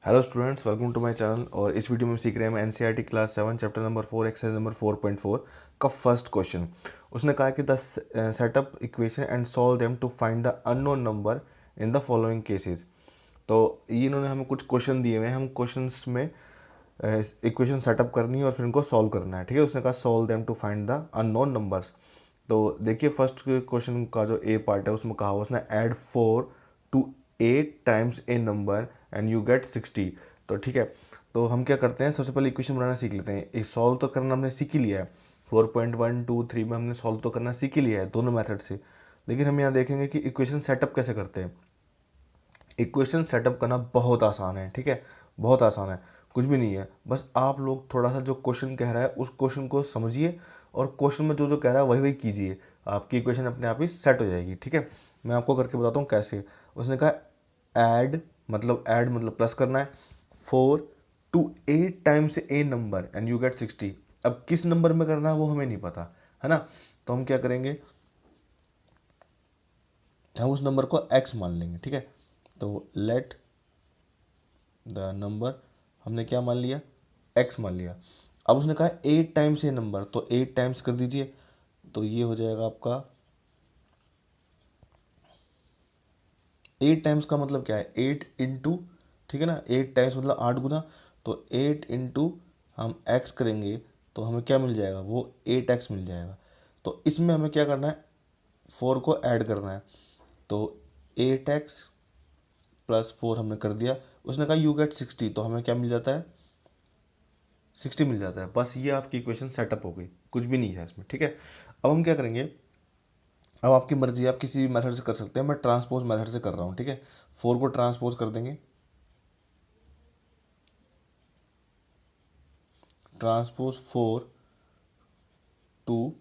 Hello students, welcome to my channel. और इस video में सीख रहे हैं हम NCERT class 7 chapter number 4 exercise number 4.4 का फर्स्ट क्वेश्चन। उसने कहा कि the setup equation and solve them to find the unknown number in the following cases. तो ये इन्होंने हमें कुछ क्वेश्चन दिए हुए हैं, हम क्वेश्चंस में इक्वेशन सेटअप करनी है और फिर इनको सॉल्व करना है। ठीक है, उसने कहा solve them to find the unknown numbers. तो देखिए फर्स्ट क्वेश्चन का जो ए पार्ट है उसमें कहा हुआ उसने add 4 to 8 times a number and you get 60। तो ठीक है, तो हम क्या करते हैं, सबसे पहले इक्वेशन बनाना सीख लेते हैं। एक सॉल्व तो करना हमने सीख ही लिया है, 4.1 2 3 में हमने सॉल्व तो करना सीख ही लिया है दोनों मेथड से। लेकिन हम यहाँ देखेंगे कि इक्वेशन सेटअप कैसे करते हैं। इक्वेशन सेटअप करना बहुत आसान है। ठीक है, बहुत आसान है, कुछ भी नहीं है। बस आप लोग थोड़ा सा जो क्वेश्चन कह रहा है उस क्वेश्चन को समझिए और क्वेश्चन में जो जो कह रहा है वही वही कीजिए, आपकी इक्वेशन अपने आप ही सेट हो जाएगी। ठीक है, मैं आपको करके बताता हूँ कैसे। उसने कहा ऐड मतलब प्लस करना है 4 to 8 times a number and you get 60। अब किस नंबर में करना है वो हमें नहीं पता है ना, तो हम क्या करेंगे, हम उस नंबर को x मान लेंगे। ठीक है, तो लेट द नंबर, हमने क्या मान लिया, x मान लिया। अब उसने कहा 8 टाइम्स ये नंबर, तो 8 टाइम्स कर दीजिए, तो ये हो जाएगा आपका 8 टाइम्स का मतलब क्या है, 8 इंटू, ठीक है ना, 8 टाइम्स मतलब 8 गुना। तो 8 इंटू हम x करेंगे तो हमें क्या मिल जाएगा, वो 8x मिल जाएगा। तो इसमें हमें क्या करना है, 4 को ऐड करना है। तो 8x प्लस 4 हमने कर दिया। उसने कहा यू गेट 60, तो हमें क्या मिल जाता है, 60 मिल जाता है। बस ये आपकी इक्वेशन सेटअप हो गई, कुछ भी नहीं है इसमें। ठीक है, अब हम क्या करेंगे, अब आपकी मर्जी है, आप किसी भी मेथड से कर सकते हैं, मैं ट्रांसपोज मेथड से कर रहा हूँ। ठीक है, 4 को ट्रांसपोज कर देंगे, ट्रांसपोज 4 टू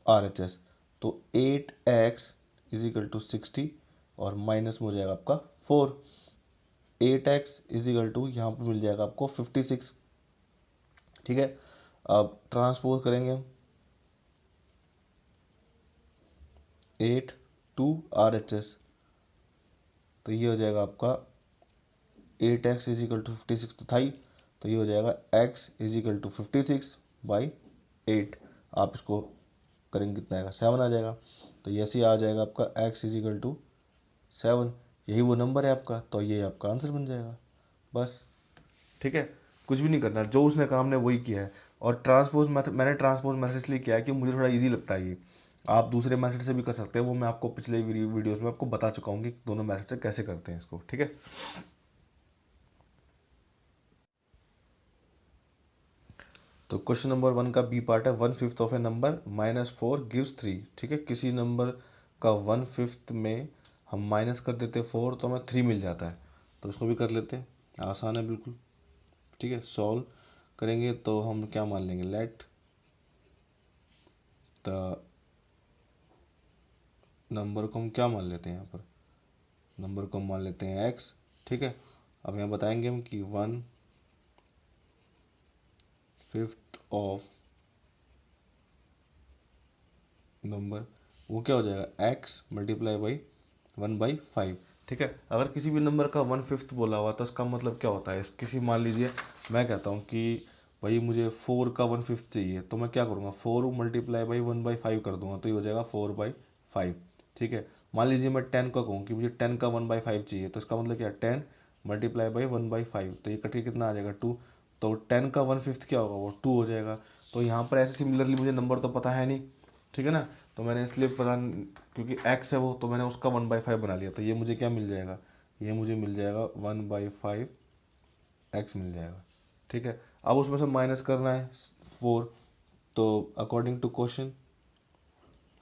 RHS, तो 8x इज इक्वल टू 60 और माइनस में हो जाएगा आपका 4। 8x इज इक्वल टू यहाँ पर मिल जाएगा आपको 56। ठीक है, अब ट्रांसपोज करेंगे हम 8 टू RHS, तो ये हो जाएगा आपका 8x इज इक्वल टू 56 तो था ही, तो ये हो जाएगा x इज इक्वल टू 56/8। आप इसको करेंगे कितना आएगा, 7 आ जाएगा। तो ऐसे ही आ जाएगा आपका x इज इक्वल टू 7, यही वो नंबर है आपका, तो ये आपका आंसर बन जाएगा बस। ठीक है, कुछ भी नहीं करना, जो उसने कहा हमने वही किया है। और ट्रांसपोज मेथड, मैंने ट्रांसपोज मेथड इसलिए किया है कि मुझे थोड़ा इजी लगता है ये। आप दूसरे मेथड से भी कर सकते हैं, वो मैं आपको पिछले वीडियोस में आपको बता चुका हूँ कि दोनों मेथड से कैसे करते हैं इसको। ठीक है, तो क्वेश्चन नंबर 1 का बी पार्ट है, 1/5 ऑफ ए नंबर -4 गिव्स 3। ठीक है, किसी नंबर का 1/5 में हम माइनस कर देते 4 तो हमें 3 मिल जाता है। तो इसको भी कर लेते हैं, आसान है बिल्कुल। ठीक है, सॉल्व करेंगे तो हम क्या मान लेंगे, लेट द नंबर को हम क्या मान लेते हैं, यहाँ पर नंबर को हम मान लेते हैं x। ठीक है, अब यहाँ बताएंगे हम कि 1/5 ऑफ नंबर, वो क्या हो जाएगा, x मल्टीप्लाई बाई 1/5। ठीक है, अगर किसी भी नंबर का 1/5 बोला हुआ तो इसका मतलब क्या होता है, किसी मान लीजिए मैं कहता हूँ कि भाई मुझे 4 का 1/5 चाहिए, तो मैं क्या करूँगा, 4 मल्टीप्लाई बाई 1/5 कर दूंगा, तो ये हो जाएगा 4/5। ठीक है, मान लीजिए मैं 10 का कहूँ कि मुझे 10 का 1/5 चाहिए, तो इसका मतलब क्या, 10 मल्टीप्लाई बाई 1/5, तो ये कट के कितना आ जाएगा, 2। तो 10 का 1/5 क्या होगा, वो 2 हो जाएगा। तो यहाँ पर ऐसे सिमिलरली मुझे नंबर तो पता है नहीं, ठीक है ना, तो मैंने इसलिए पता, क्योंकि x है वो, तो मैंने उसका 1/5 बना लिया। तो ये मुझे क्या मिल जाएगा, ये मुझे मिल जाएगा 1/5 x मिल जाएगा। ठीक है, अब उसमें से माइनस करना है 4, तो अकॉर्डिंग टू क्वेश्चन,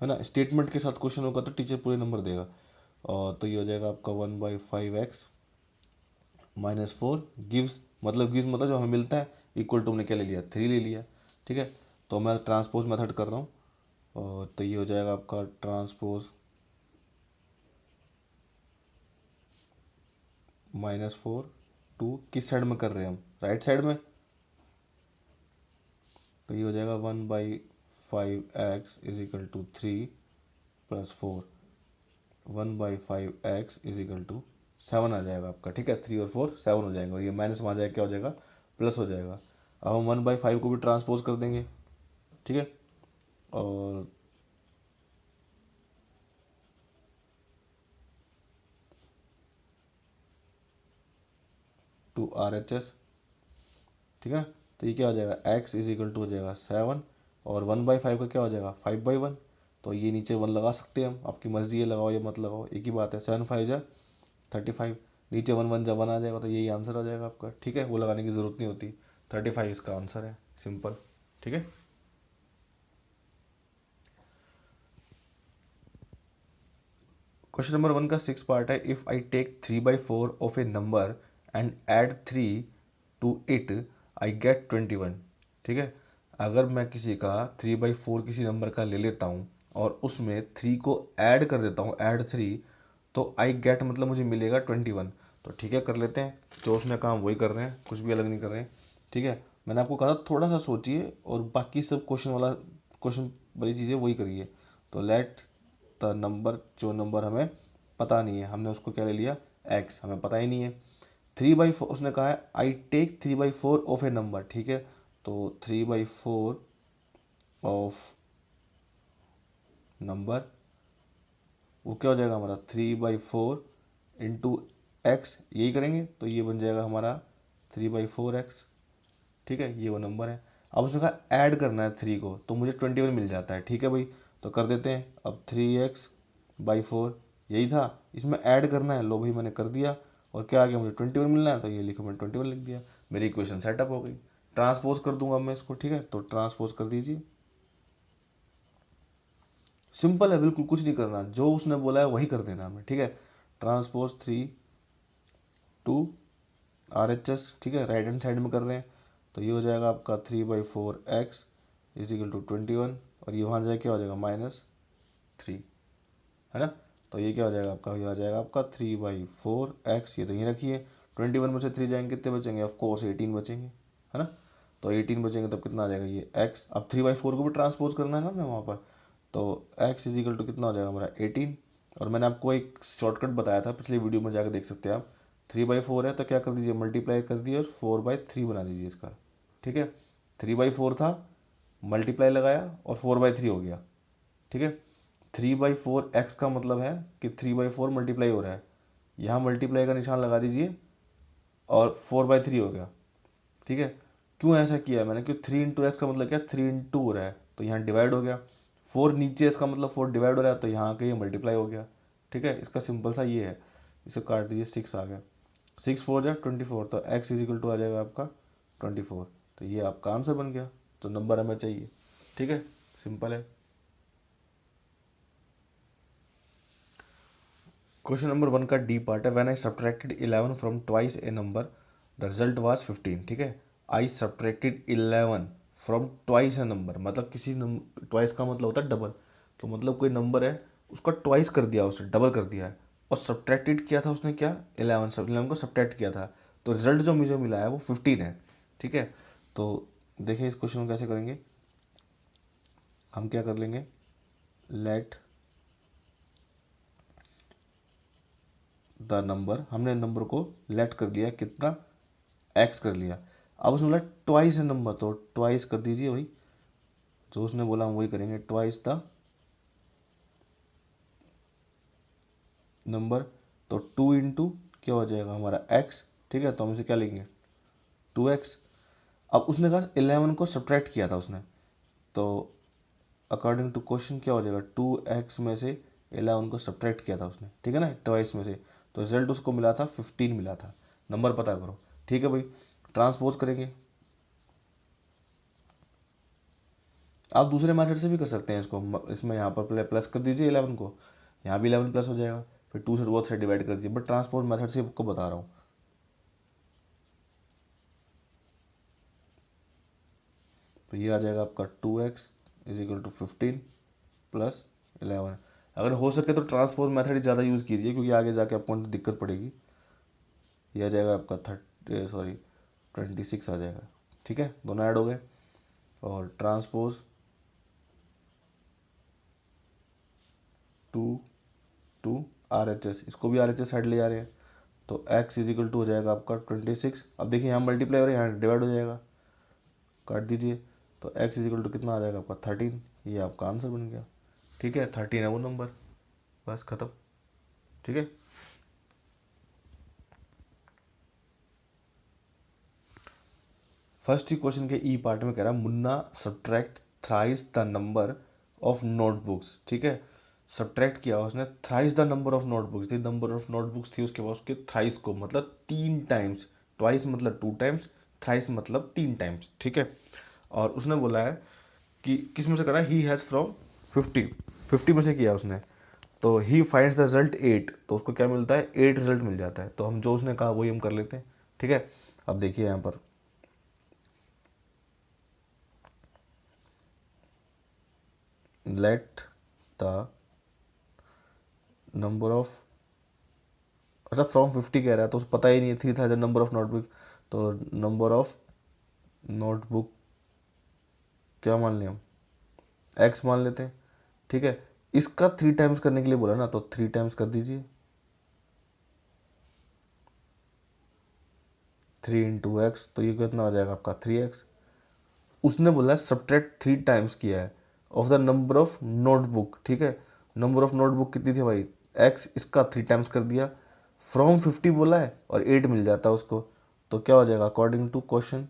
है ना, स्टेटमेंट के साथ क्वेश्चन होगा तो टीचर पूरे नंबर देगा। और तो ये हो जाएगा आपका 1/5x -4 गिव्स, मतलब जो हमें मिलता है, इक्वल टू हमने क्या ले लिया, 3 ले लिया। ठीक है, तो मैं ट्रांसपोज मेथड कर रहा हूँ, और तो ये हो जाएगा आपका ट्रांसपोज -4 टू, किस साइड में कर रहे हैं हम, राइट साइड में, तो ये हो जाएगा 1/5x is equal to 3 + 4, 1/5x is equal to 7 आ जाएगा आपका, ठीक है। 3 और 4 7 हो जाएंगे, और ये माइनस में आ जाएगा, क्या हो जाएगा, प्लस हो जाएगा। अब हम 1/5 को भी ट्रांसपोज कर देंगे, ठीक है। और टू RHS, ठीक है। तो ये क्या हो जाएगा, x इज इक्वल टू हो जाएगा 7, और 1/5 का क्या हो जाएगा 5/1। तो ये नीचे 1 लगा सकते हैं हम, आपकी मर्जी है, लगाओ या मत लगाओ, एक ही बात है। 7 5 जा 35, नीचे 1 1 जब 1 आ जाएगा तो यही आंसर आ जाएगा आपका, ठीक है। वो लगाने की ज़रूरत नहीं होती, 35 इसका आंसर है, सिंपल, ठीक है। क्वेश्चन नंबर 1 का 6 पार्ट है। If I take 3/4 of a number and add 3 to it I get 21, ठीक है। अगर मैं किसी का 3/4 किसी नंबर का ले लेता हूँ और उसमें 3 को ऐड कर देता हूँ, ऐड 3, तो आई गेट मतलब मुझे मिलेगा 21। तो ठीक है, कर लेते हैं, जो उसने काम वही कर रहे हैं, कुछ भी अलग नहीं कर रहे हैं, ठीक है। मैंने आपको कहा था थोड़ा सा सोचिए और बाकी सब क्वेश्चन वाली चीज़ें वही करिए। तो लेट द नंबर, जो नंबर हमें पता नहीं है, हमने उसको क्या ले लिया, एक्स, हमें पता ही नहीं है। 3/4 उसने कहा है I take 3/4 of a number, ठीक है। तो 3/4 ऑफ नंबर, वो क्या हो जाएगा हमारा 3/4 इंटू एक्स, यही करेंगे तो ये बन जाएगा हमारा 3/4x, ठीक है। ये वो नंबर है। अब उसने कहा ऐड करना है 3 को, तो मुझे 21 मिल जाता है, ठीक है भाई। तो कर देते हैं, अब 3x/4 यही था, इसमें ऐड करना है, लो भाई मैंने कर दिया, और क्या आ गया, मुझे 21 मिलना है, तो ये लिखो, मैंने 21 लिख दिया, मेरी इक्वेशन सेटअप हो गई। ट्रांसपोज कर दूंगा मैं इसको, ठीक है। तो ट्रांसपोज कर दीजिए, सिंपल है बिल्कुल, कुछ नहीं करना, जो उसने बोला है वही कर देना हमें, ठीक है। ट्रांसपोज 3 टू RHS, ठीक है, राइट हैंड साइड में कर रहे हैं। तो ये हो जाएगा आपका 3/4x इज इक्वल टू 21, और ये वहाँ जाए क्या हो जाएगा -3, है ना। तो ये क्या हो जाएगा आपका, ये आ जाएगा आपका 3/4x, ये तो यहीं रखिए। 21 में से 3 जाएंगे, कितने बचेंगे, ऑफ कोर्स 18 बचेंगे, है ना। तो 18 बचेंगे तब कितना आ जाएगा ये x, अब 3/4 को भी ट्रांसपोज करना है ना हमें वहाँ पर। तो x इज इक्वल टू कितना हो जाएगा हमारा 18, और मैंने आपको एक शॉर्टकट बताया था पिछली वीडियो में, जाकर देख सकते हैं आप। 3/4 है तो क्या कर दीजिए, मल्टीप्लाई कर दिए और 4/3 बना दीजिए इसका, ठीक है। 3/4 था, मल्टीप्लाई लगाया और 4/3 हो गया, ठीक है। 3/4x का मतलब है कि 3/4 मल्टीप्लाई हो रहा है, यहाँ मल्टीप्लाई का निशान लगा दीजिए, और 4/3 हो गया, ठीक है। क्यों ऐसा किया है मैंने, क्यों 3 × x का मतलब क्या, 3 हो रहा है, तो यहाँ डिवाइड हो गया। 4 नीचे, इसका मतलब 4 डिवाइड हो रहा है, तो यहाँ के ये मल्टीप्लाई हो गया, ठीक है। इसका सिंपल सा ये है, इसे काट दीजिए, 6 आ गया, 6 4 जा 24, तो x इज इक्वल टू आ जाएगा आपका 24। तो ये आपका आंसर बन गया, तो नंबर हमें चाहिए, ठीक है, सिंपल है। क्वेश्चन नंबर 1 का डी पार्ट है। When I subtracted 11 from twice a number the result was 15, ठीक है। I subtracted 11 from twice a number, मतलब किसी नंबर, ट्वाइस का मतलब होता है डबल, तो मतलब कोई नंबर है उसका ट्वाइस कर दिया, उसने डबल कर दिया है, और सब्ट्रैक्टेड किया था उसने क्या, 11 को सब्ट्रैक्ट किया था, तो रिजल्ट जो मुझे मिला है वो 15 है, ठीक है। तो देखिए इस क्वेश्चन को कैसे करेंगे, हम क्या कर लेंगे, लेट द नंबर, हमने नंबर को लेट कर दिया, कितना, एक्स कर लिया। अब उसने बोला ट्वाइस है नंबर, तो ट्वाइस कर दीजिए भाई, जो उसने बोला हम वही करेंगे, ट्वाइस द नंबर। तो 2 इंटू क्या हो जाएगा हमारा एक्स, ठीक है। तो हम इसे क्या लेंगे 2x। अब उसने कहा 11 को सब्ट्रैक्ट किया था उसने, तो अकॉर्डिंग टू क्वेश्चन क्या हो जाएगा, 2x में से 11 को सब्ट्रैक्ट किया था उसने, ठीक है ना, ट्वाइस में से, तो रिजल्ट उसको मिला था 15 मिला था। नंबर पता करो, ठीक है भाई। ट्रांसपोज करेंगे, आप दूसरे मेथड से भी कर सकते हैं इसको, इसमें यहाँ पर प्लस कर दीजिए 11 को, यहाँ भी 11 प्लस हो जाएगा, फिर 2 से बोथ साइड डिवाइड कर दीजिए, बट ट्रांसपोज मेथड से आपको बता रहा हूँ। तो ये आ जाएगा आपका 2x is equal to 15 plus 11। अगर हो सके तो ट्रांसपोज मेथड ही ज़्यादा यूज़ कीजिए, क्योंकि आगे जाके आपको दिक्कत पड़ेगी। ये आ जाएगा आपका 26 आ जाएगा, ठीक है, दोनों ऐड हो गए। और ट्रांसपोज 2 टू RHS, इसको भी RHS साइड ले जा रहे हैं, तो x इज इक्वल टू हो जाएगा आपका 26। अब देखिए यहाँ मल्टीप्लाई हो रहा है, यहाँ डिवाइड हो जाएगा, काट दीजिए। तो x इज इक्वल टू कितना आ जाएगा आपका 13। ये आपका आंसर बन गया। ठीक है, 13 है वो नंबर, बस खत्म। ठीक है, फर्स्ट ही क्वेश्चन के ई पार्ट में कह रहा है Munna subtract thrice the number of notebooks. ठीक है, सब्ट्रैक्ट किया उसने thrice the number of notebooks, the number of notebooks थी उसके पास, उसके थ्राइस को मतलब 3 टाइम्स, ट्वाइस मतलब 2 टाइम्स, थ्राइस मतलब 3 टाइम्स। ठीक है, और उसने बोला है कि किस में से करा, ही हैज़ फ्रॉम 50 में से किया उसने। तो ही फाइंड्स द रिजल्ट 8, तो उसको क्या मिलता है, 8 रिजल्ट मिल जाता है। तो हम जो उसने कहा वही हम कर लेते हैं। ठीक है, अब देखिए यहाँ पर लेट द नंबर ऑफ, अच्छा फ्रॉम 50 कह रहा है तो उसको पता ही नहीं है 3000 नंबर ऑफ नोटबुक, तो नंबर ऑफ नोटबुक क्या मान लें हम, एक्स मान लेते हैं। ठीक है, इसका 3 टाइम्स करने के लिए बोला ना, तो 3 टाइम्स कर दीजिए, 3 × x, तो ये कितना हो जाएगा आपका 3x। उसने बोला सब्ट्रैक्ट 3 टाइम्स किया है of the number of notebook. ठीक है, नंबर ऑफ नोटबुक कितनी थी भाई, x, इसका 3 टाइम्स कर दिया, फ्रॉम 50 बोला है और 8 मिल जाता है उसको। तो क्या हो जाएगा अकॉर्डिंग टू क्वेश्चन,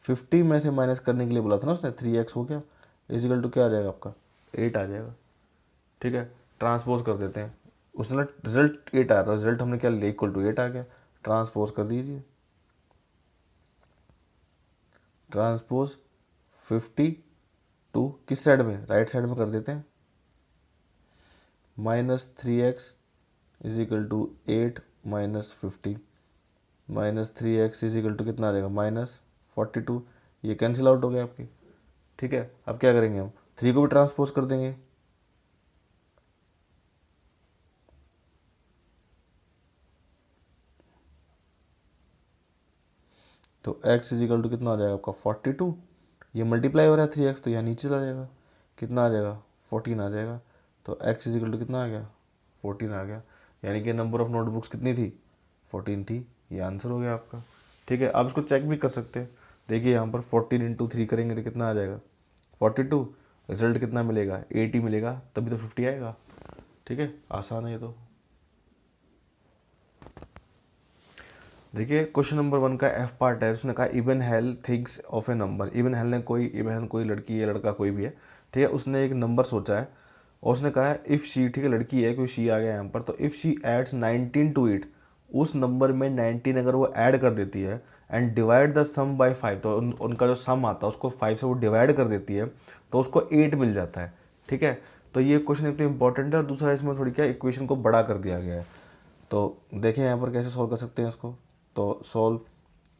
50 में से माइनस करने के लिए बोला था ना उसने, 3x हो गया, इजिकल टू क्या आ जाएगा आपका 8 आ जाएगा। ठीक है, ट्रांसपोज कर देते हैं, उसने ना रिजल्ट 8 आया था, रिजल्ट हमने क्या लिया, इक्वल टू 8 आ गया, ट्रांसपोज कर दीजिए, ट्रांसपोज 50 टू किस साइड में, राइट साइड में कर देते हैं, -3x is equal to 8 -50, -3x is equal to कितना आ जाएगा -42। ये कैंसिल आउट हो गया आपकी। ठीक है, अब क्या करेंगे हम, 3 को भी ट्रांसपोज कर देंगे, तो x इजिकल टू कितना आ जाएगा आपका 42। ये मल्टीप्लाई हो रहा है 3x, तो यहाँ नीचे चला जाएगा, कितना आ जाएगा 14 आ जाएगा। तो x इजिकल टू कितना आ गया 14 आ गया, यानी कि नंबर ऑफ नोटबुक्स कितनी थी 14 थी। ये आंसर हो गया आपका। ठीक है, आप इसको चेक भी कर सकते हैं, देखिए यहाँ पर 14 × 3 करेंगे तो कितना आ जाएगा 42, रिजल्ट कितना मिलेगा 80 मिलेगा, तभी तो 50 आएगा। ठीक है, आसान है ये तो। देखिए क्वेश्चन नंबर 1 का एफ पार्ट है, उसने कहा even hello thinks of a number. Even कोई लड़की है लड़का कोई भी है, ठीक है, उसने एक नंबर सोचा है और उसने कहा है इफ़ शी, ठीक है लड़की है, कोई शी आ गया यहाँ पर, तो if she adds 19 to it, उस नंबर में 19 अगर वो ऐड कर देती है and divide the sum by 5, तो उनका जो सम आता है उसको 5 से वो डिवाइड कर देती है, तो उसको 8 मिल जाता है। ठीक है, तो ये क्वेश्चन एक तो इंपॉर्टेंट है और दूसरा इसमें थोड़ी क्या इक्वेशन को बड़ा कर दिया गया है। तो देखें यहाँ पर कैसे सॉल्व कर सकते हैं इसको। तो सॉल्व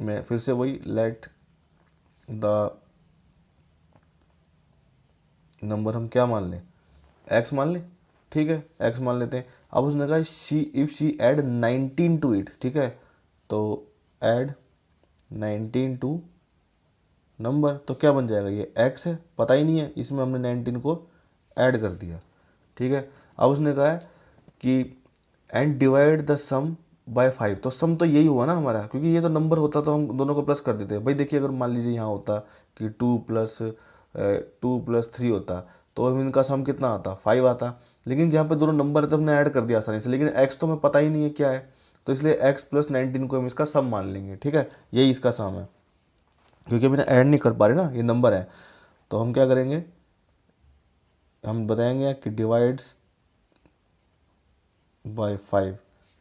में फिर से वही लेट द नंबर हम क्या मान लें, एक्स मान लें। ठीक है, एक्स मान लेते हैं। अब उसने कहा she if she add 19 to it, ठीक है, तो ऐड 19 टू नंबर, तो क्या बन जाएगा, ये एक्स है, पता ही नहीं है, इसमें हमने 19 को ऐड कर दिया। ठीक है, अब उसने कहा है कि and divide the sum by 5, तो सम तो यही हुआ ना हमारा, क्योंकि ये तो नंबर होता तो हम दोनों को प्लस कर देते हैं। भाई देखिए अगर मान लीजिए यहाँ होता कि 2 + 3 होता, तो हम इनका सम कितना आता 5 आता, लेकिन यहाँ पे दोनों नंबर है तो हमने ऐड कर दिया आसानी से, लेकिन एक्स तो हमें पता ही नहीं है क्या है, तो इसलिए x + 19 को हम इसका सम मान लेंगे। ठीक है, यही इसका सम है, क्योंकि अभी ऐड नहीं कर पा रहे ना, ये नंबर है। तो हम क्या करेंगे, हम बताएंगे कि डिवाइड्स बाय 5,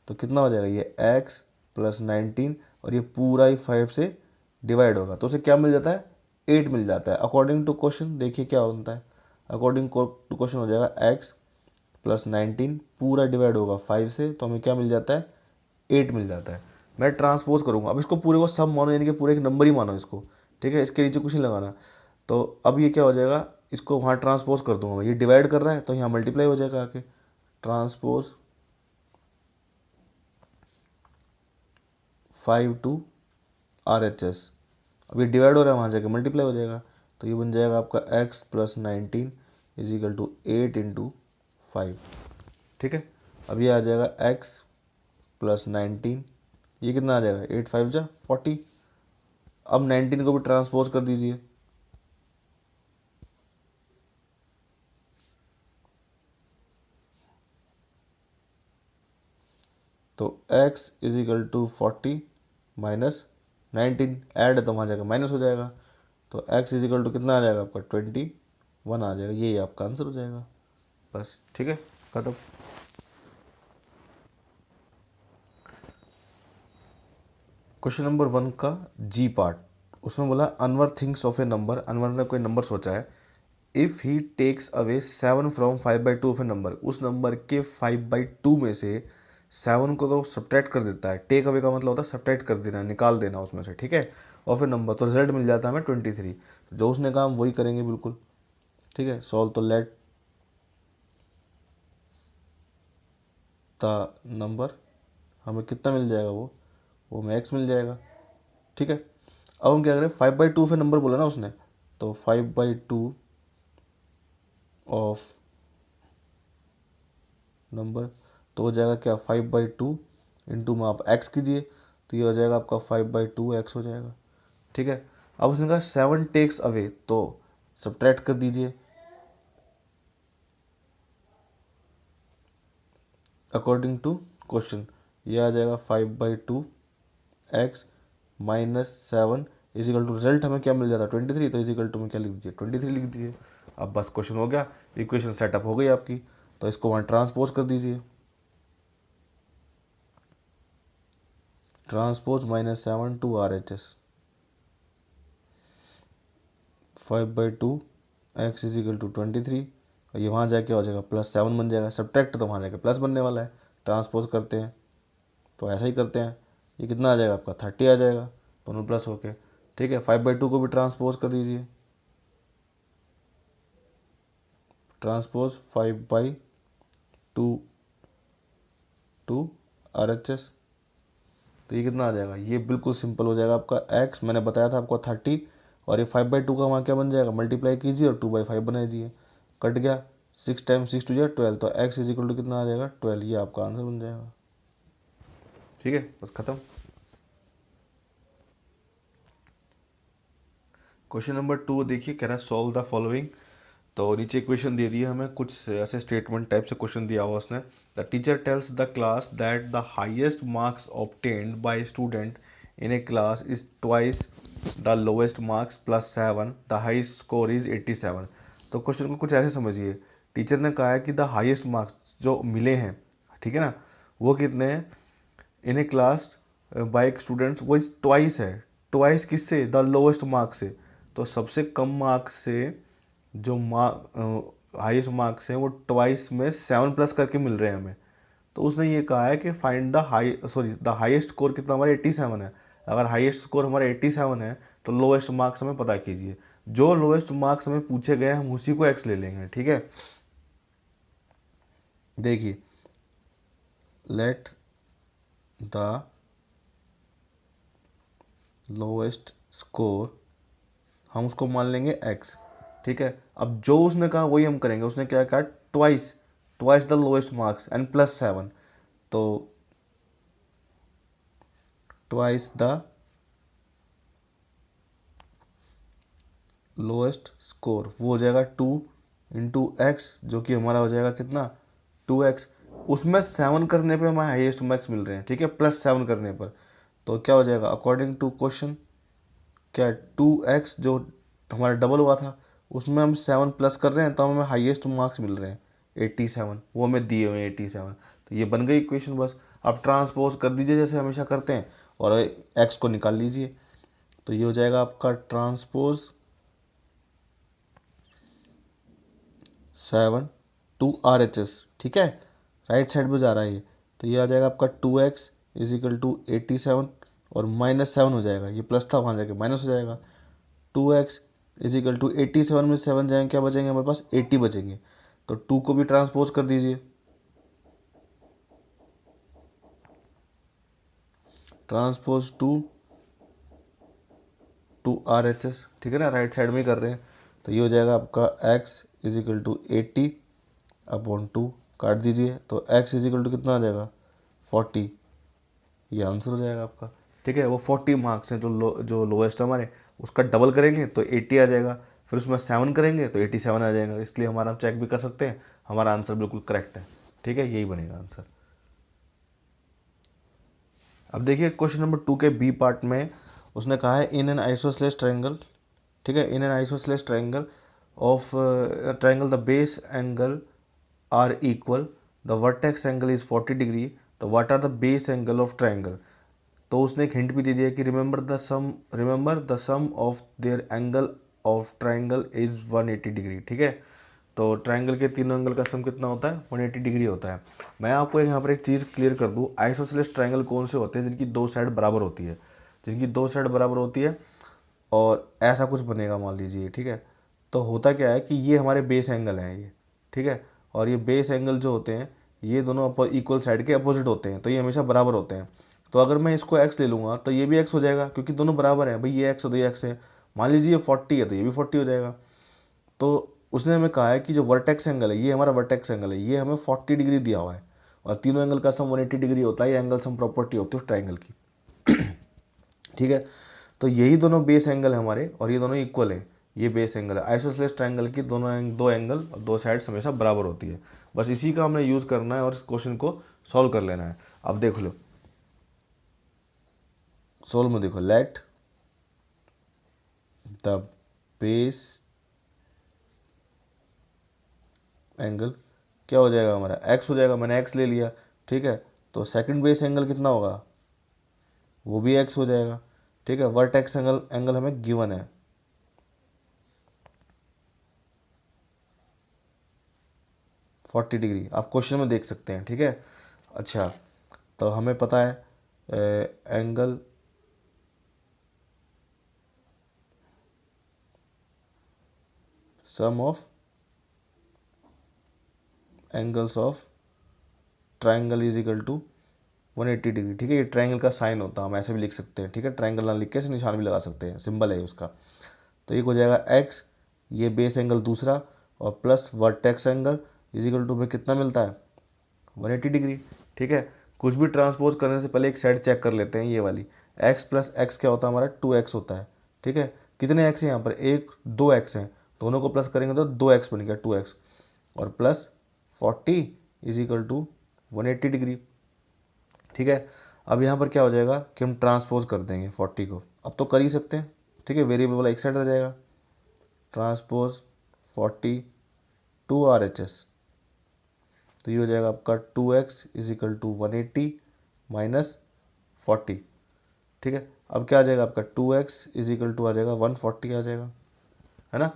तो कितना हो जाएगा, ये x + 19 और ये पूरा ही 5 से डिवाइड होगा, तो उसे क्या मिल जाता है 8 मिल जाता है। अकॉर्डिंग टू क्वेश्चन देखिए क्या होता है, अकॉर्डिंग टू क्वेश्चन हो जाएगा x + 19 पूरा डिवाइड होगा 5 से, तो हमें क्या मिल जाता है 8 मिल जाता है। मैं ट्रांसपोज करूँगा, अब इसको पूरे को सम मानो, यानी कि पूरे एक नंबर ही मानो इसको। ठीक है, इसके नीचे कुछ नहीं लगाना। तो अब ये क्या हो जाएगा, इसको वहाँ ट्रांसपोज कर दूंगा, ये डिवाइड कर रहा है तो यहाँ मल्टीप्लाई हो जाएगा आके, ट्रांसपोज 5 टू RHS, अब ये डिवाइड हो रहा है वहाँ जाके मल्टीप्लाई हो जाएगा, तो ये बन जाएगा आपका x + 19 इजिकल टू 8 × 5। ठीक है, अब ये आ जाएगा x प्लस 19, ये कितना आ जाएगा 8 5 जा 40। अब 19 को भी ट्रांसपोज कर दीजिए, तो x is equal to 40 minus 19, add है तो वहाँ जाएगा माइनस हो जाएगा, तो x इज इक्वल टू कितना आ जाएगा आपका 21 आ जाएगा, ये आपका आंसर हो जाएगा। बस ठीक है, खत्म। क्वेश्चन नंबर 1 का जी पार्ट, उसमें बोला Anwar thinks of a number, Anwar ने कोई नंबर सोचा है, if he takes away 7 from 5/2 of a number, उस नंबर के 5/2 में से 7 को अगर वो सब्ट्रैक्ट कर देता है, टेक अवे का मतलब होता है सब्ट्रैक्ट कर देना, निकाल देना उसमें से, ठीक है, ऑफ ए नंबर, तो रिजल्ट मिल जाता है हमें 23। तो जो उसने कहा हम वही करेंगे बिल्कुल, ठीक है। सॉल्व, तो लेट द नंबर, हमें कितना मिल जाएगा, वो हमें एक्स मिल जाएगा, ठीक है। अब हम क्या करें, 5/2 पे नंबर बोला ना उसने, तो 5/2 ऑफ नंबर, तो हो जाएगा क्या 5/2 इंटू में आप एक्स कीजिए, तो ये हो जाएगा आपका 5/2 एक्स हो जाएगा, ठीक है। अब उसने कहा 7 टेक्स अवे, तो सब्ट्रैक्ट कर दीजिए अकॉर्डिंग टू क्वेश्चन, ये आ जाएगा 5/2 x minus 7 is equal to, result हमें क्या मिल जाता है 23, तो इज इक्वल टू में क्या लिख दीजिए 23 लिख दीजिए। अब बस क्वेश्चन हो गया, इक्वेशन सेटअप हो गई आपकी, तो इसको वहाँ ट्रांसपोज कर दीजिए, transpose -7 to RHS, 5/2 x is equal to 23, और ये वहाँ जाके हो जाएगा +7 बन जाएगा, सब्ट्रैक्ट तो वहाँ जाके प्लस बनने वाला है, ट्रांसपोज करते हैं तो ऐसा ही करते हैं, ये कितना आ जाएगा आपका 30 आ जाएगा, दोनों प्लस होके, ठीक है। 5/2 को भी ट्रांसपोज कर दीजिए, ट्रांसपोज 5/2 टू RHS, तो ये कितना आ जाएगा, ये बिल्कुल सिंपल हो जाएगा आपका x, मैंने बताया था आपको 30, और ये 5/2 का वहाँ क्या बन जाएगा, मल्टीप्लाई कीजिए और 2/5 बना दीजिए, कट गया, 6 टाइम 6 टू 12, तो x इज इक्वल टू कितना आ जाएगा 12, ये आपका आंसर बन जाएगा, ठीक है, बस खत्म। क्वेश्चन नंबर 2 देखिए, कह रहा है सॉल्व द फॉलोइंग, तो नीचे इक्वेशन दे दिया हमें, कुछ ऐसे स्टेटमेंट टाइप से क्वेश्चन दिया हुआ उसने, the teacher tells the class that the highest marks obtained by student in A class is twice the lowest marks +7, the highest score is 87। तो क्वेश्चन को कुछ ऐसे समझिए, टीचर ने कहा है कि द हाईएस्ट मार्क्स जो मिले हैं, ठीक है ना, वो कितने हैं इन ए क्लास बाय स्टूडेंट्स, वो इज ट्वाइस है, ट्वाइस किससे, द लोएस्ट मार्क्स से, तो सबसे कम मार्क्स से जो हाईएस्ट मार्क्स हैं वो ट्वाइस में 7 प्लस करके मिल रहे हैं हमें। तो उसने ये कहा है कि फाइंड द हाईएस्ट स्कोर कितना हमारा 87 है, अगर हाईएस्ट स्कोर हमारा 87 है तो लोएस्ट मार्क्स हमें पता कीजिए, जो लोएस्ट मार्क्स हमें पूछे गए हम उसी को एक्स ले लेंगे, ठीक है। देखिए, लेट द लोएस्ट स्कोर, हम उसको मान लेंगे एक्स, ठीक है। अब जो उसने कहा वही हम करेंगे, उसने क्या कहा twice, twice the lowest marks and +7, तो ट्वाइस द लोएस्ट स्कोर, वो हो जाएगा 2 इंटू एक्स, जो कि हमारा हो जाएगा कितना 2x, उसमें 7 करने पे हमें हाईएस्ट मार्क्स मिल रहे हैं, ठीक है, +7 करने पर, तो क्या हो जाएगा अकॉर्डिंग टू क्वेश्चन, क्या 2x जो हमारा डबल हुआ था उसमें हम 7 प्लस कर रहे हैं, तो हमें हाईएस्ट मार्क्स मिल रहे हैं 87, वो हमें दिए हुए हैं 87, तो ये बन गई इक्वेशन। बस आप ट्रांसपोज कर दीजिए जैसे हमेशा करते हैं, और x को निकाल लीजिए, तो ये हो जाएगा आपका ट्रांसपोज 7 टू RHS, ठीक है, राइट साइड में जा रहा है ये, तो ये आ जाएगा आपका 2x इज इक्वल टू 87, और -7 हो जाएगा, ये प्लस था वहाँ जाके माइनस हो जाएगा, 2x इज इक्वल टू 87 में 7 जाएंगे, क्या बचेंगे हमारे पास 80 बचेंगे, तो 2 को भी ट्रांसपोज कर दीजिए, ट्रांसपोज 2 टू RHS, ठीक है ना, राइट साइड में ही कर रहे हैं, तो ये हो जाएगा आपका x इज इक्वल टू 80/2, काट दीजिए, तो x इज इक्वल टू कितना आ जाएगा 40, ये आंसर हो जाएगा आपका। ठीक है, वो 40 मार्क्स हैं, जो लोएस्ट हमारे, उसका डबल करेंगे तो 80 आ जाएगा, फिर उसमें 7 करेंगे तो 87 आ जाएगा। इसलिए हमारा चेक भी कर सकते हैं, हमारा आंसर बिल्कुल करेक्ट है। ठीक है, यही बनेगा आंसर। अब देखिए क्वेश्चन नंबर 2 के बी पार्ट में उसने कहा है इन एन आइसोसेलेस ट्रायंगल, ठीक है, in an isosceles triangle of triangle the base angle are equal, the vertex angle is 40 degree, तो what are the base angle of triangle. तो उसने एक हिंट भी दे दिया कि remember the sum of their angle of triangle is 180 degree. ठीक है, तो ट्रायंगल के तीनों एंगल का सम कितना होता है, 180 डिग्री होता है। मैं आपको यहाँ पर एक चीज़ क्लियर कर दूँ, आइसोसेलेस ट्रायंगल कौन से होते हैं, जिनकी दो साइड बराबर होती है, जिनकी दो साइड बराबर होती है और ऐसा कुछ बनेगा मान लीजिए। ठीक है, तो होता क्या है कि ये हमारे बेस एंगल हैं ये। ठीक है, और ये बेस एंगल जो होते हैं ये दोनों इक्वल साइड के अपोजिट होते हैं, तो ये हमेशा बराबर होते हैं। तो अगर मैं इसको x ले लूँगा तो ये भी x हो जाएगा, क्योंकि दोनों बराबर हैं भाई, ये x है तो ये x है। मान लीजिए ये 40 है तो ये भी 40 हो जाएगा। तो उसने हमें कहा है कि जो वर्टेक्स एंगल है, ये हमारा वर्टेक्स एंगल है, ये हमें 40 डिग्री दिया हुआ है, और तीनों एंगल का सम 180 डिग्री होता है। ये एंगल सम प्रॉपर्टी होती है उस ट्राइंगल की। ठीक है, तो यही दोनों बेस एंगल है हमारे, और ये दोनों इक्वल है। ये बेस एंगल है आइसोसेलेस ट्रायंगल की, दो एंगल और दो साइड्स हमेशा बराबर होती है। बस इसी का हमने यूज़ करना है और इस क्वेश्चन को सॉल्व कर लेना है। अब देख लो, सोल्व में देखो, लेट द बेस एंगल क्या हो जाएगा हमारा, x हो जाएगा, मैंने x ले लिया। ठीक है, तो सेकंड बेस एंगल कितना होगा, वो भी x हो जाएगा। ठीक है, वर्टेक्स एंगल हमें गिवन है 40 डिग्री, आप क्वेश्चन में देख सकते हैं। ठीक है, अच्छा, तो हमें पता है angle sum of angles of triangle is equal to 180 degree. ठीक है, ये ट्राइंगल का साइन होता है, हम ऐसे भी लिख सकते हैं। ठीक है, ट्राइंगल ना लिख के ऐसे निशान भी लगा सकते हैं, सिंबल है उसका। तो एक हो जाएगा x, ये बेस एंगल दूसरा, और plus vertex angle is equal to में कितना मिलता है, 180 डिग्री। ठीक है, कुछ भी ट्रांसपोज करने से पहले एक साइड चेक कर लेते हैं, ये वाली x प्लस एक्स क्या होता है हमारा, 2x होता है। ठीक है, कितने x हैं यहाँ पर, एक 2x हैं, दोनों को प्लस करेंगे तो 2x बन गया, 2x और plus 40 is equal to 180 degree. ठीक है, अब यहाँ पर क्या हो जाएगा कि हम ट्रांसपोज कर देंगे 40 को, अब तो कर ही सकते हैं। ठीक है, वेरिएबल वाला एक साइड रह जाएगा, ट्रांसपोज 40 2 RHS, तो ये हो जाएगा आपका 2x is equal to 180 minus 40। ठीक है, अब क्या आ जाएगा आपका 2x इज इक्वल टू आ जाएगा 140 आ जाएगा, है ना।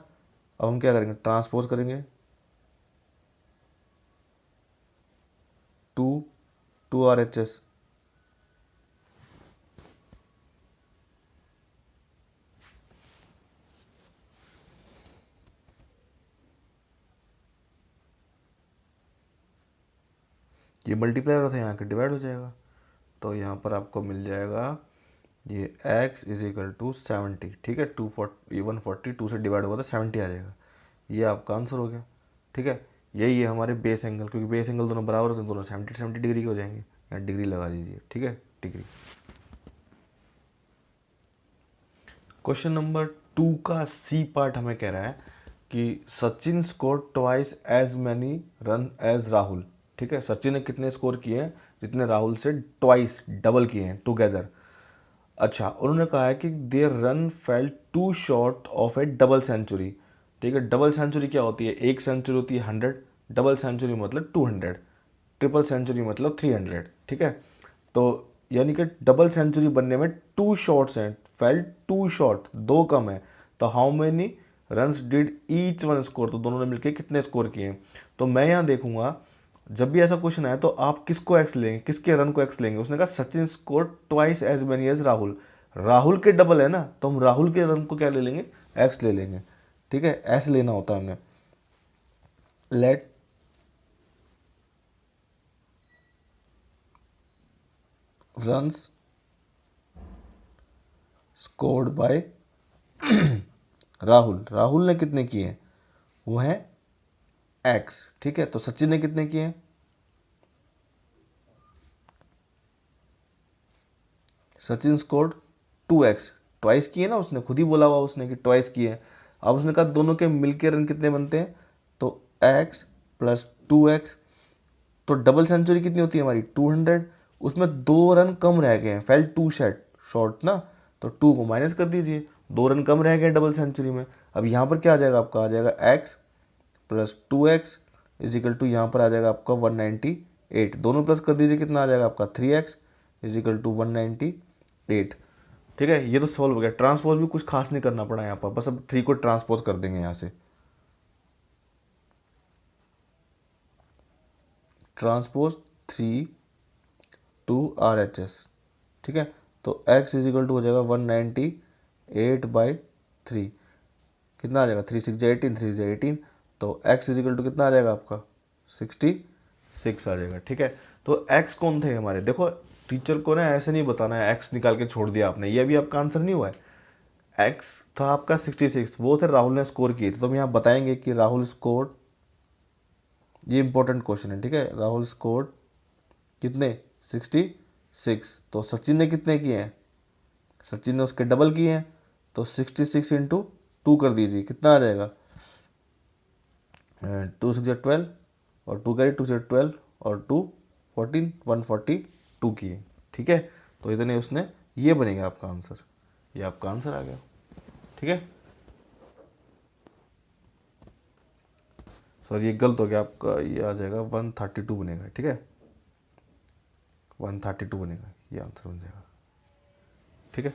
अब हम क्या करेंगे, ट्रांसपोज करेंगे 2 RHS, ये मल्टीप्लाई हो रहा था, यहाँ के डिवाइड हो जाएगा, तो यहाँ पर आपको मिल जाएगा ये x इज इक्वल टू 70। ठीक है, 142 से डिवाइड हुआ तो 70 आ जाएगा, ये आपका आंसर हो गया। ठीक है, यही है हमारे बेस एंगल, क्योंकि बेस एंगल दोनों बराबर होते हैं, दोनों 70 डिग्री के हो जाएंगे, यहाँ डिग्री लगा दीजिए। ठीक है, डिग्री। क्वेश्चन नंबर 2 का सी पार्ट हमें कह रहा है कि Sachin score twice as many run as Rahul. ठीक है, सचिन ने कितने स्कोर किए हैं, जितने राहुल से ट्वाइस डबल किए हैं टुगेदर। अच्छा, उन्होंने कहा है कि their run fell two short of a double century. ठीक है, डबल सेंचुरी क्या होती है, एक सेंचुरी होती है 100, डबल सेंचुरी मतलब 200, ट्रिपल सेंचुरी मतलब 300। ठीक है, तो यानी कि डबल सेंचुरी बनने में 2 शॉट्स हैं, फेल 2 शॉट, 2 कम है, तो how many runs did each one score, तो दोनों ने मिलकर कितने स्कोर किए हैं। तो मैं यहाँ देखूंगा, जब भी ऐसा क्वेश्चन आए तो आप किसको एक्स लेंगे, किसके रन को एक्स लेंगे। उसने कहा Sachin score twice as many as Rahul, Rahul के डबल है ना, तो हम राहुल के रन को क्या ले लेंगे, एक्स ले लेंगे। ठीक है, ऐसे लेना होता है हमें। Let runs scored by Rahul, Rahul ने कितने किए हैं, वो है एक्स। ठीक है, तो सचिन ने कितने किए हैं, सचिन स्कोर्ड 2x, ट्वाइस किए ना, उसने खुद ही बोला हुआ उसने कि ट्वाइस किए। अब उसने कहा दोनों के मिलके रन कितने बनते हैं, तो x प्लस 2x, तो डबल सेंचुरी कितनी होती है हमारी 200। उसमें 2 रन कम रह गए हैं, फेल टू शॉट शॉर्ट ना, तो 2 को माइनस कर दीजिए, 2 रन कम रह गए डबल सेंचुरी में। अब यहाँ पर क्या आ जाएगा आपका, आ जाएगा x plus 2x is equal to, यहाँ पर आ जाएगा आपका 198, दोनों प्लस कर दीजिए, कितना आ जाएगा आपका 3x इजिकल टू 198। ठीक है, ये तो सॉल्व हो गया। ट्रांसपोज भी कुछ खास नहीं करना पड़ा यहाँ पर, बस अब 3 को ट्रांसपोज कर देंगे यहाँ से, ट्रांसपोज 3 टू RHS। ठीक है, तो x इजिकल टू हो जाएगा 198/3, कितना आ जाएगा 3 6 18, 3 से 18, तो x इजिकल टू कितना आ जाएगा आपका 66 आ जाएगा। ठीक है, तो x कौन थे हमारे, देखो टीचर को ना ऐसे नहीं बताना है x निकाल के छोड़ दिया आपने, ये भी आपका आंसर नहीं हुआ है। x था आपका 66, वो थे राहुल ने स्कोर किए थे, तो हम यहाँ बताएंगे कि राहुल स्कोर, ये इंपॉर्टेंट क्वेश्चन है। ठीक है, राहुल स्कोर कितने 66, तो सचिन ने कितने किए हैं, सचिन ने उसके डबल किए हैं, तो 66 इंटू 2 कर दीजिए, कितना आ जाएगा 2 6 12, और 2 कैरी 2 से 12 और 2 14, 142 किए। ठीक है, तो इतने उसने, ये बनेगा आपका आंसर, ये आपका आंसर आ गया। ठीक है, सर ये गलत हो गया आपका, ये आ जाएगा 132 बनेगा। ठीक है, 132 बनेगा, ये आंसर बन जाएगा। ठीक है,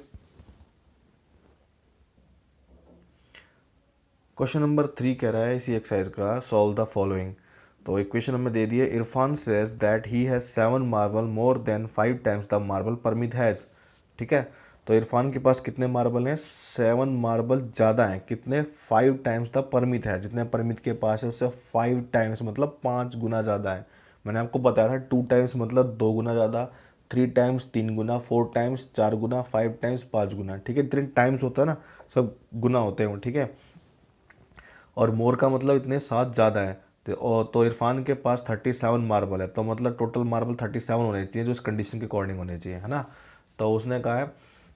क्वेश्चन नंबर 3 कह रहा है इसी एक्सरसाइज का, सॉल्व द फॉलोइंग। तो इक्वेशन हमें दे दी है, Irfan says that he has 7 marble more than 5 times the marble Parmit has. ठीक है, तो इरफान के पास कितने मार्बल हैं, 7 मार्बल ज़्यादा हैं, कितने 5 टाइम्स द परमित है, जितने परमित के पास है उससे 5 टाइम्स मतलब 5 गुना ज़्यादा है। मैंने आपको बताया था 2 टाइम्स मतलब 2 गुना ज़्यादा, 3 टाइम्स 3 गुना, 4 टाइम्स 4 गुना, 5 टाइम्स 5 गुना। ठीक है, 3 टाइम्स होता है ना, सब गुना होते हैं वो। ठीक है, और मोर का मतलब इतने 7 ज़्यादा है, तो इरफान के पास 37 मार्बल है, तो मतलब टोटल मार्बल 37 होने चाहिए, जो इस कंडीशन के अकॉर्डिंग होने चाहिए, है ना। तो उसने कहा है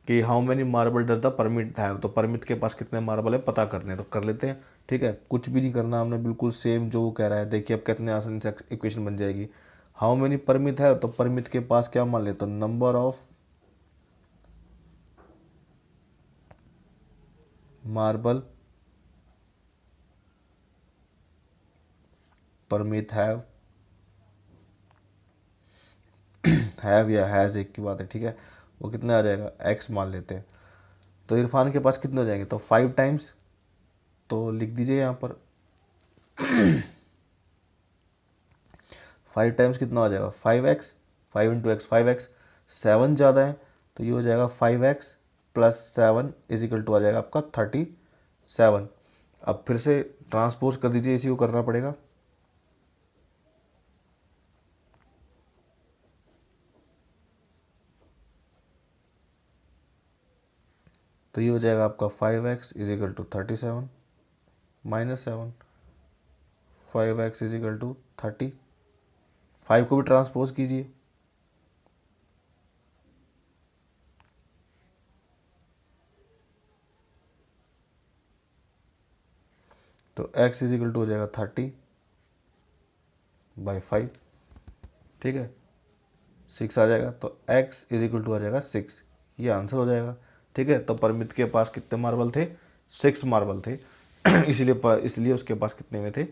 कि how many marble does the permit है, तो परमिट के पास कितने मार्बल है पता करने हैं, तो कर लेते हैं। ठीक है, कुछ भी नहीं करना हमने, बिल्कुल सेम जो वो कह रहा है। देखिए अब कितने आसानी से इक्वेशन बन जाएगी। हाउ मैनी परमिट है, तो परमिट के पास क्या मान ले, तो number of marble Parmit have या हैज़, एक की बात है। ठीक है, वो कितने आ जाएगा, x मान लेते हैं। तो इरफान के पास कितने हो जाएंगे, तो 5 टाइम्स, तो लिख दीजिए यहाँ पर 5 टाइम्स कितना हो जाएगा 5x, 5 इंटू एक्स 5x, 7 ज़्यादा है, तो ये हो जाएगा 5x प्लस 7 इजिकल टू आ जाएगा आपका 37। अब फिर से ट्रांसपोज कर दीजिए, इसी को करना पड़ेगा। तो ये हो जाएगा आपका 5x is equal to 37 minus 7, 5x is equal to 30, 5 को भी ट्रांसपोज कीजिए, तो x इजिकल टू हो जाएगा 30/5। ठीक है, 6 आ जाएगा, तो x इजिकल टू आ जाएगा 6, ये आंसर हो जाएगा। ठीक है, तो परमित के पास कितने मार्बल थे, 6 मार्बल थे इसलिए उसके पास कितने में थे,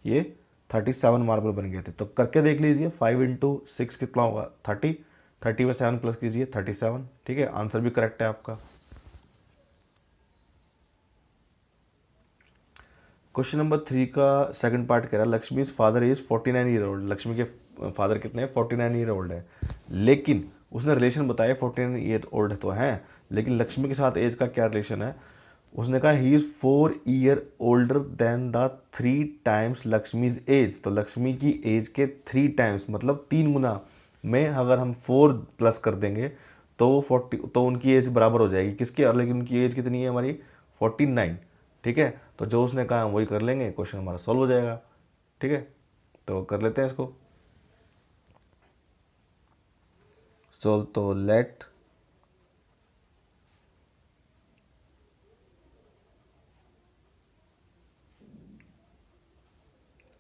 ये 37 मार्बल बन गए थे। तो करके देख लीजिए, 5 इंटू 6 कितना होगा 30, 30 में 7 प्लस कीजिए 37। ठीक है, आंसर भी करेक्ट है आपका। क्वेश्चन नंबर 3 का सेकंड पार्ट कह रहा है, Lakshmi is father is 49 year old. Lakshmi के फादर कितने हैं, 49 ईयर ओल्ड है, लेकिन उसने रिलेशन बताया 49 ईयर ओल्ड तो हैं, लेकिन लक्ष्मी के साथ एज का क्या रिलेशन है। उसने कहा he is 4 year older than the 3 times Lakshmi's age, तो लक्ष्मी की एज के 3 टाइम्स मतलब 3 गुना में अगर हम 4 प्लस कर देंगे तो 40, तो उनकी एज बराबर हो जाएगी किसकी, और लेकिन उनकी एज कितनी है हमारी 49। ठीक है, तो जो उसने कहा हम वही कर लेंगे, क्वेश्चन हमारा सॉल्व हो जाएगा। ठीक है, तो कर लेते हैं इसको सॉल्व। तो लेट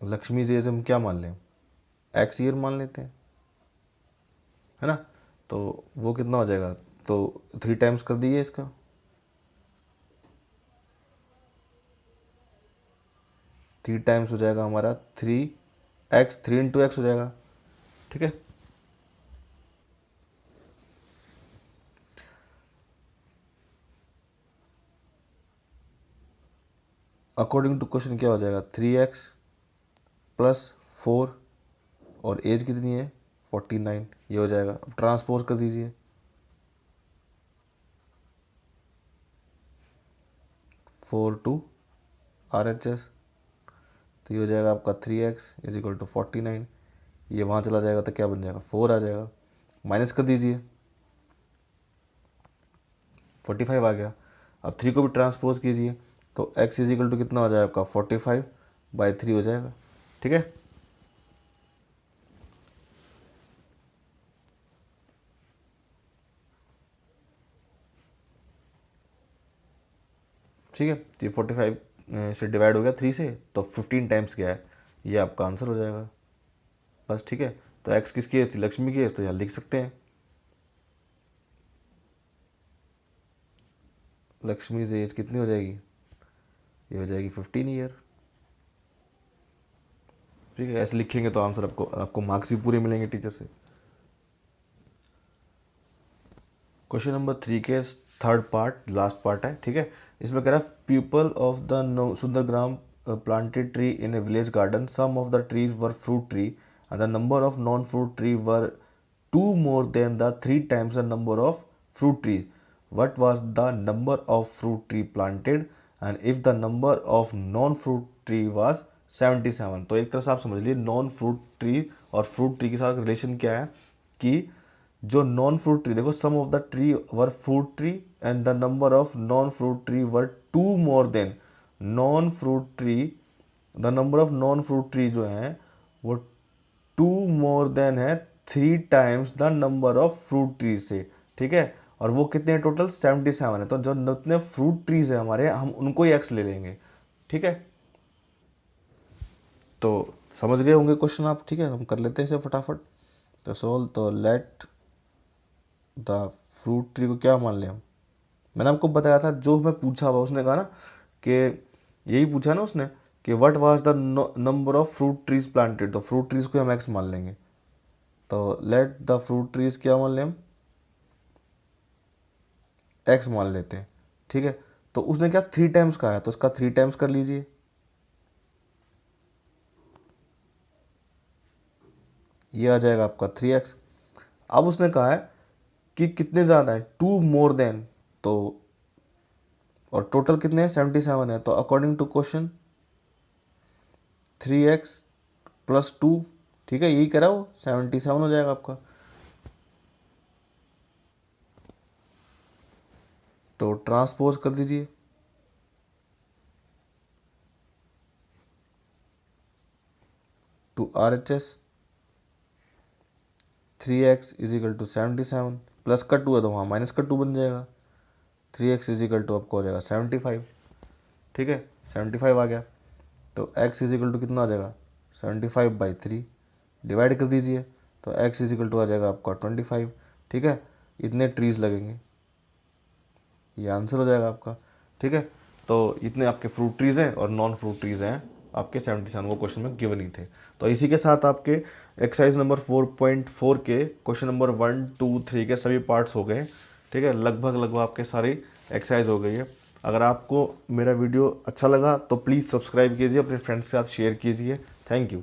लक्ष्मी से हम क्या मान लें, एक्स ईयर मान लेते हैं, है ना। तो वो कितना हो जाएगा, तो 3 टाइम्स कर दीजिए इसका, थ्री टाइम्स हो जाएगा हमारा 3x, 3 × x हो जाएगा, ठीक है। अकॉर्डिंग टू क्वेश्चन क्या हो जाएगा, 3x + 4 और एज कितनी है 49, ये हो जाएगा। अब ट्रांसपोज कर दीजिए, 4 to RHS, तो ये हो जाएगा आपका 3x = 49, ये वहाँ चला जाएगा तो क्या बन जाएगा 4 आ जाएगा, माइनस कर दीजिए 45 आ गया। अब 3 को भी ट्रांसपोज कीजिए तो x = कितना हो जाएगा आपका 45/3 हो जाएगा, ठीक है। ठीक है, तो ये 45 से डिवाइड हो गया 3 से, तो 15 टाइम्स गया है, ये आपका आंसर हो जाएगा बस, ठीक है। तो x किसकी एज थी, लक्ष्मी की एज, तो यहाँ लिख सकते हैं लक्ष्मी से एज कितनी हो जाएगी, ये हो जाएगी 15 ईयर, ठीक है। ऐसे लिखेंगे तो आंसर आपको मार्क्स भी पूरे मिलेंगे टीचर से। क्वेश्चन नंबर 3 के थर्ड पार्ट, लास्ट पार्ट है, ठीक है। इसमें कह रहा है people of the Sundargram planted tree in a village garden, some of the trees were fruit tree and the number of non fruit tree were 2 more than the 3 times the number of fruit trees. What was the number of fruit tree planted and if the number of non fruit tree was 77? तो एक तरह से आप समझ लीजिए non fruit tree और fruit tree के साथ रिलेशन क्या है कि जो नॉन फ्रूट ट्री, देखो some of the tree were fruit tree and the number of non fruit tree were 2 more than non fruit tree, the number of non fruit tree जो है वो 2 more than है 3 times the number of fruit trees से, ठीक है। और वो कितने टोटल 77 है, तो जो जितने फ्रूट ट्रीज है हमारे हम उनको ही एक्स ले लेंगे, ठीक है। तो समझ गए होंगे क्वेश्चन आप, ठीक है। हम कर लेते हैं इसे फटाफट। तो सोल्व, तो लेट द फ्रूट ट्री को क्या मान लें हम, मैंने आपको बताया था जो हमें पूछा हुआ, उसने कहा ना कि यही पूछा ना उसने कि what was the number of fruit trees planted, तो फ्रूट ट्रीज को हम एक्स मान लेंगे। तो लेट द फ्रूट ट्रीज क्या मान लें हम, एक्स मान लेते हैं, ठीक है। तो उसने क्या 3 टाइम्स कहा है, तो इसका 3 टाइम्स कर लीजिए, ये आ जाएगा आपका 3x। अब उसने कहा है कि कितने ज़्यादा है 2 more than, तो और टोटल कितने हैं 77 है, तो अकॉर्डिंग टू क्वेश्चन 3x + 2, ठीक है, यही करा वो 77 हो जाएगा आपका। तो ट्रांसपोज कर दीजिए, टू RHS 3x = 77, प्लस का 2 है तो वहाँ माइनस का 2 बन जाएगा, 3x = आपको हो जाएगा 75, ठीक है, 75 आ गया। तो x = कितना आ जाएगा 75/3, डिवाइड कर दीजिए तो x = आ जाएगा आपका 25, ठीक है। इतने ट्रीज लगेंगे, ये आंसर हो जाएगा आपका, ठीक है। तो इतने आपके फ्रूट ट्रीज हैं और नॉन फ्रूट ट्रीज हैं आपके 77 वो क्वेश्चन में गिवन ही थे। तो इसी के साथ आपके एक्सरसाइज नंबर 4.4 के क्वेश्चन नंबर 1, 2, 3 के सभी पार्ट्स हो गए, ठीक है। लगभग आपके सारी एक्सरसाइज हो गई है। अगर आपको मेरा वीडियो अच्छा लगा तो प्लीज़ सब्सक्राइब कीजिए, अपने फ्रेंड्स के साथ शेयर कीजिए। Thank you.